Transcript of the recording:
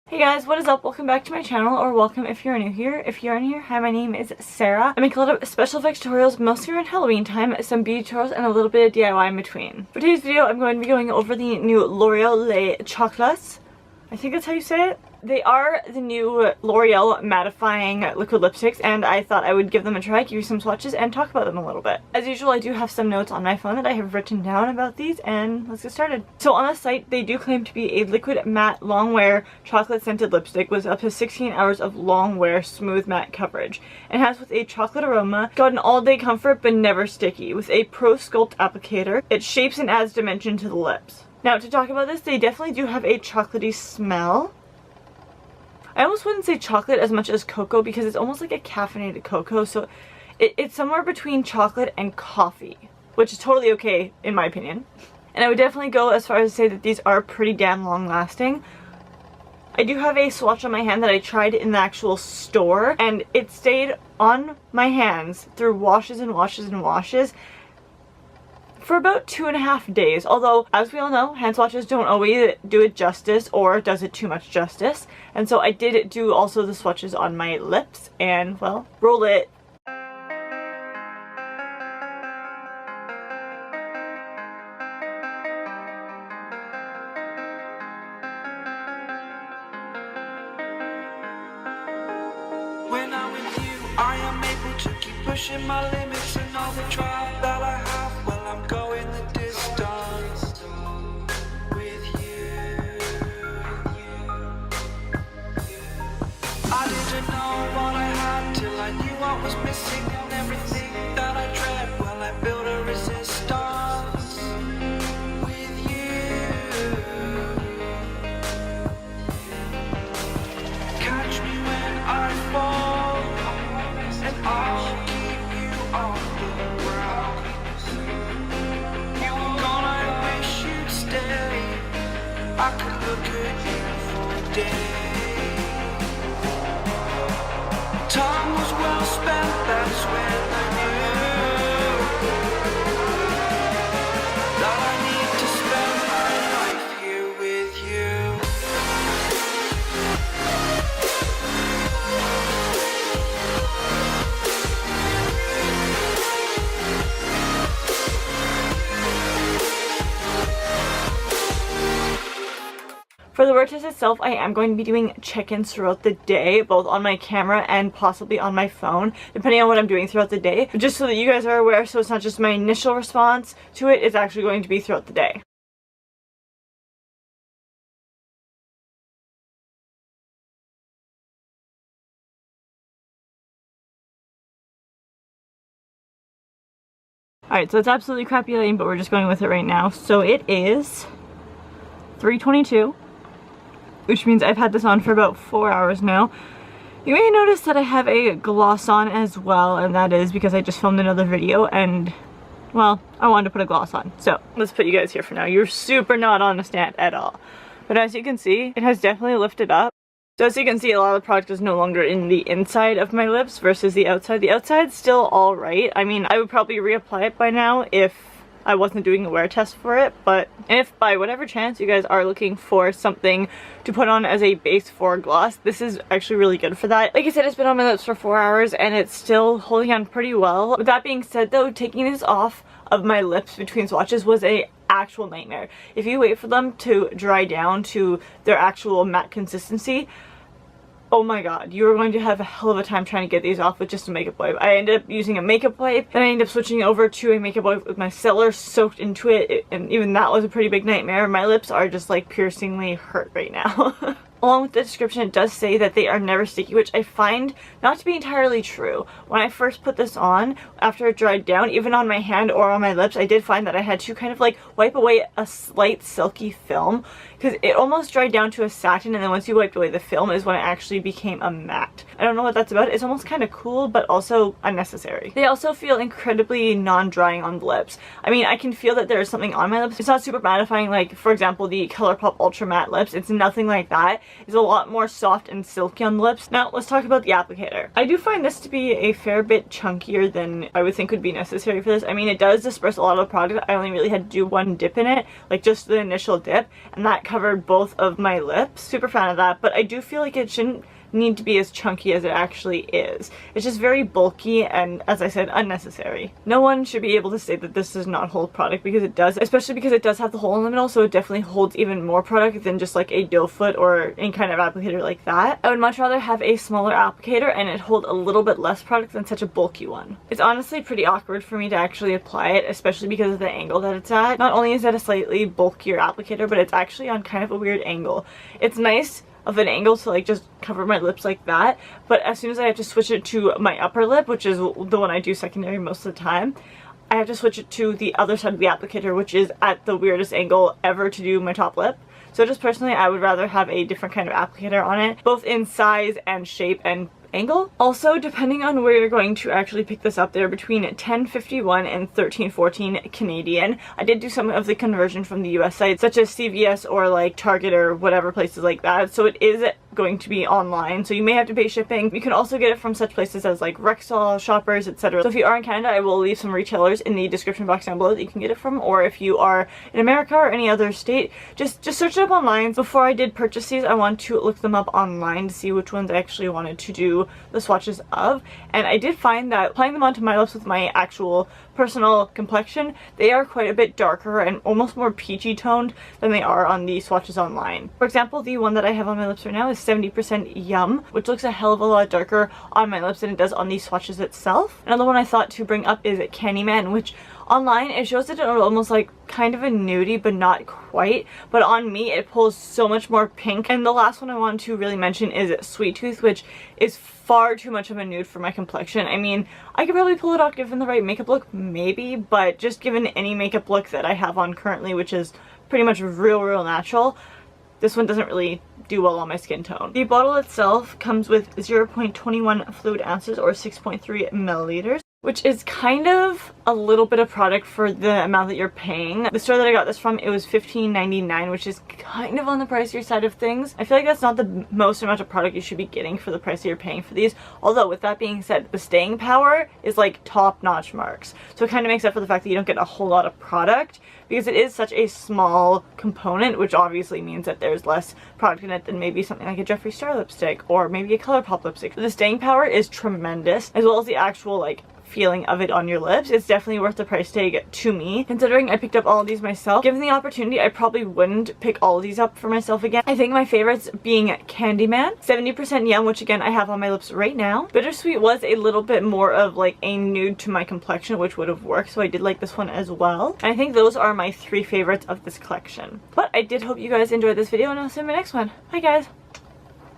Hey guys, what is up? Welcome back to my channel, or welcome if you're new here. If you're new here, hi, my name is Sarah. I make a lot of special effects tutorials, mostly around Halloween time, some beauty tutorials, and a little bit of DIY in between. For today's video, I'm going to be going over the new L'Oreal Les Chocolates. I think that's how you say it. They are the new L'Oreal mattifying liquid lipsticks, and I thought I would give them a try, give you some swatches, and talk about them a little bit. As usual, I do have some notes on my phone that I have written down about these, and let's get started. So on the site, they do claim to be a liquid matte long wear chocolate scented lipstick with up to 16 hours of long wear smooth matte coverage, and has with a chocolate aroma, got an all day comfort but never sticky. With a Pro Sculpt applicator, it shapes and adds dimension to the lips. Now to talk about this, they definitely do have a chocolatey smell. I almost wouldn't say chocolate as much as cocoa because it's almost like a caffeinated cocoa, so it's somewhere between chocolate and coffee, which is totally okay in my opinion. And I would definitely go as far as to say that these are pretty damn long lasting. I do have a swatch on my hand that I tried in the actual store, and it stayed on my hands through washes and washes and washes for about 2.5 days, although as we all know, hand swatches don't always do it justice, or does it too much justice, and so I did do also the swatches on my lips, and well, roll it. When I'm with you, I am able to keep pushing my limits, and all the drive that I have, well, I'm going the distance with you. I didn't know what I had till I knew what was missing, and everything that I dread, well, I built a resistance with you. Catch me when I fall, and I'll keep you on the ground. You were gone, I wish you'd stay. I could look at you for days. Time was well spent, that's when I knew that I need to spend my life here with you. For the wear test itself, I am going to be doing check-ins throughout the day, both on my camera and possibly on my phone, depending on what I'm doing throughout the day. But just so that you guys are aware, so it's not just my initial response to it, it's actually going to be throughout the day. Alright, so it's absolutely crappy lighting, but we're just going with it right now. So it is 3:22. Which means I've had this on for about 4 hours now. You may notice that I have a gloss on as well, and that is because I just filmed another video and, well, I wanted to put a gloss on. So let's put you guys here for now. You're super not on a stand at all. But as you can see, it has definitely lifted up. So as you can see, a lot of the product is no longer in the inside of my lips versus the outside. The outside's still alright. I mean, I would probably reapply it by now if I wasn't doing a wear test for it, but if by whatever chance you guys are looking for something to put on as a base for gloss, this is actually really good for that. Like I said, it's been on my lips for 4 hours and it's still holding on pretty well. With that being said though, taking this off of my lips between swatches was a actual nightmare. If you wait for them to dry down to their actual matte consistency, oh my god, you are going to have a hell of a time trying to get these off with just a makeup wipe. I ended up using a makeup wipe, then I ended up switching over to a makeup wipe with my micellar soaked into it, and even that was a pretty big nightmare. My lips are just like piercingly hurt right now. Along with the description, it does say that they are never sticky, which I find not to be entirely true. When I first put this on, after it dried down, even on my hand or on my lips, I did find that I had to kind of like wipe away a slight silky film, because it almost dried down to a satin, and then once you wiped away the film is when it actually became a matte. I don't know what that's about. It's almost kind of cool, but also unnecessary. They also feel incredibly non-drying on the lips. I mean, I can feel that there is something on my lips. It's not super mattifying like, for example, the ColourPop Ultra Matte lips. It's nothing like that. is a lot more soft and silky on the lips. Now let's talk about the applicator. I do find this to be a fair bit chunkier than I would think would be necessary for this. I mean, it does disperse a lot of the product. I only really had to do one dip in it, like just the initial dip, and that covered both of my lips. Super fan of that, but I do feel like it shouldn't need to be as chunky as it actually is. It's just very bulky and, as I said, unnecessary. No one should be able to say that this does not hold product, because it does, especially because it does have the hole in the middle, so it definitely holds even more product than just like a doe foot or any kind of applicator like that. I would much rather have a smaller applicator and it hold a little bit less product than such a bulky one. It's honestly pretty awkward for me to actually apply it, especially because of the angle that it's at. Not only is it a slightly bulkier applicator, but it's actually on kind of a weird angle. It's nice of an angle to like just cover my lips like that, but as soon as I have to switch it to my upper lip, which is the one I do secondary most of the time, I have to switch it to the other side of the applicator, which is at the weirdest angle ever to do my top lip. So just personally, I would rather have a different kind of applicator on it, both in size and shape and angle. Also, depending on where you're going to actually pick this up, they're between $10.51 and $13.14 Canadian. I did do some of the conversion from the US sites, such as CVS or like Target or whatever places like that, so it is going to be online, so you may have to pay shipping. You can also get it from such places as like Rexall, Shoppers, etc. So if you are in Canada, I will leave some retailers in the description box down below that you can get it from, or if you are in America or any other state, just search it up online. Before I did purchase these, I want to look them up online to see which ones I actually wanted to do the swatches of, and I did find that applying them onto my lips with my actual personal complexion, they are quite a bit darker and almost more peachy toned than they are on the swatches online. For example, the one that I have on my lips right now is 70% Yum, which looks a hell of a lot darker on my lips than it does on the swatches itself. Another one I thought to bring up is Candyman, which online it shows it almost like kind of a nudie, but not quite, but on me it pulls so much more pink. And the last one I want to really mention is Sweet Tooth, which is far too much of a nude for my complexion. I mean, I could probably pull it off given the right makeup look, maybe, but just given any makeup look that I have on currently, which is pretty much real natural, this one doesn't really do well on my skin tone. The bottle itself comes with 0.21 fluid ounces or 6.3 milliliters, which is kind of a little bit of product for the amount that you're paying. The store that I got this from, it was $15.99, which is kind of on the pricier side of things. I feel like that's not the most amount of product you should be getting for the price that you're paying for these. Although with that being said, the staying power is like top-notch marks. So it kind of makes up for the fact that you don't get a whole lot of product, because it is such a small component, which obviously means that there's less product in it than maybe something like a Jeffree Star lipstick or maybe a ColourPop lipstick. The staying power is tremendous, as well as the actual like feeling of it on your lips. It's definitely worth the price tag to me. Considering I picked up all of these myself, given the opportunity, I probably wouldn't pick all of these up for myself again. I think my favorites being Candyman, 70% Yum, which again I have on my lips right now. Bittersweet was a little bit more of like a nude to my complexion, which would have worked, so I did like this one as well. And I think those are my 3 favorites of this collection. But I did hope you guys enjoyed this video, and I'll see you in my next one. Bye guys!